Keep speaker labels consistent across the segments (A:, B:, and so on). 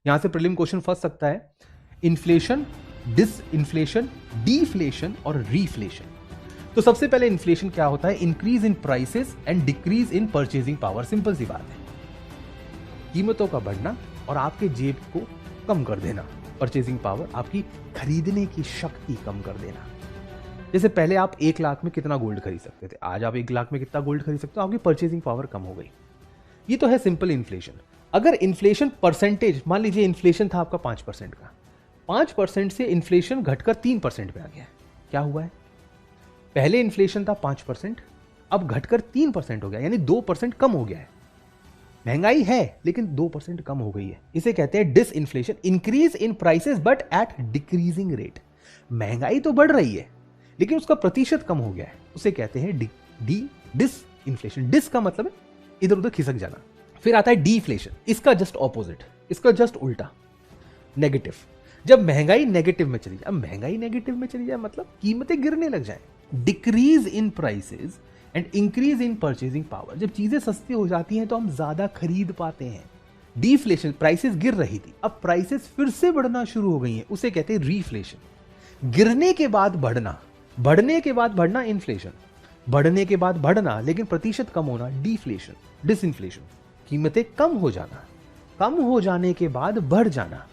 A: यहां से prelim question फंस सकता है, इन्फ्लेशन, डिसइन्फ्लेशन, डीफ्लेशन और रीफ्लेशन। तो सबसे पहले इन्फ्लेशन क्या होता है? Increase in prices and decrease in purchasing power. Simple सी बात है, कीमतों का बढ़ना और आपके जेब को कम कर देना। परचेजिंग पावर, आपकी खरीदने की शक्ति कम कर देना। जैसे पहले आप 1 लाख में कितना गोल्ड खरीद सकते थे, आज आप 1 लाख में कितना गोल्ड खरीद सकते हो? आपकी परचेजिंग पावर कम हो गई। ये तो है सिंपल इन्फ्लेशन। अगर इन्फ्लेशन परसेंटेज, मान लीजिए इन्फ्लेशन था आपका 5% का, 5% से इन्फ्लेशन घटकर 3% पे आ गया है। क्या हुआ है? पहले इन्फ्लेशन था 5%, अब घटकर 3% हो गया, यानी 2% कम हो गया है। महंगाई है लेकिन 2% कम हो गई है। इसे कहते हैं disinflation, increase in prices but at decreasing rate. महंगाई तो बढ़ रही है लेकिन उसका प्रतिशत कम हो गया है, उसे कहते हैं डिसइन्फ्लेशन। डिस का मतलब है इधर उधर खिसक जाना। फिर आता है डीफ्लेशन, इसका जस्ट ऑपोजिट, इसका जस्ट उल्टा, नेगेटिव। जब महंगाई नेगेटिव में चली जाए, महंगाई नेगेटिव में चली जाए मतलब कीमतें गिरने लग जाए। Decrease in prices and increase in purchasing power, जब चीजें सस्ती हो जाती हैं तो हम ज्यादा खरीद पाते हैं। डीफ्लेशन, प्राइसेस गिर रही थी, अब प्राइसेस फिर से बढ़ना शुरू हो गई हैं, उसे कहते हैं रीफ्लेशन। गिरने के बाद बढ़ना, बढ़ने के बाद बढ़ना इन्फ्लेशन, बढ़ने के बाद बढ़ना लेकिन प्रतिशत कम होना डीफ्लेशन। डिसइन्फ्लेशन, कीमतें कम हो जाना, कम हो जाने के बाद बढ़ जाना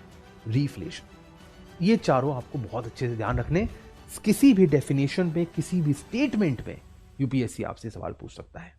A: रीफ्लेशन। ये चारों आपको बहुत अच्छे से ध्यान रखने। किसी भी डेफिनेशन पे, किसी भी स्टेटमेंट पे यूपीएससी आपसे सवाल पूछ सकता है।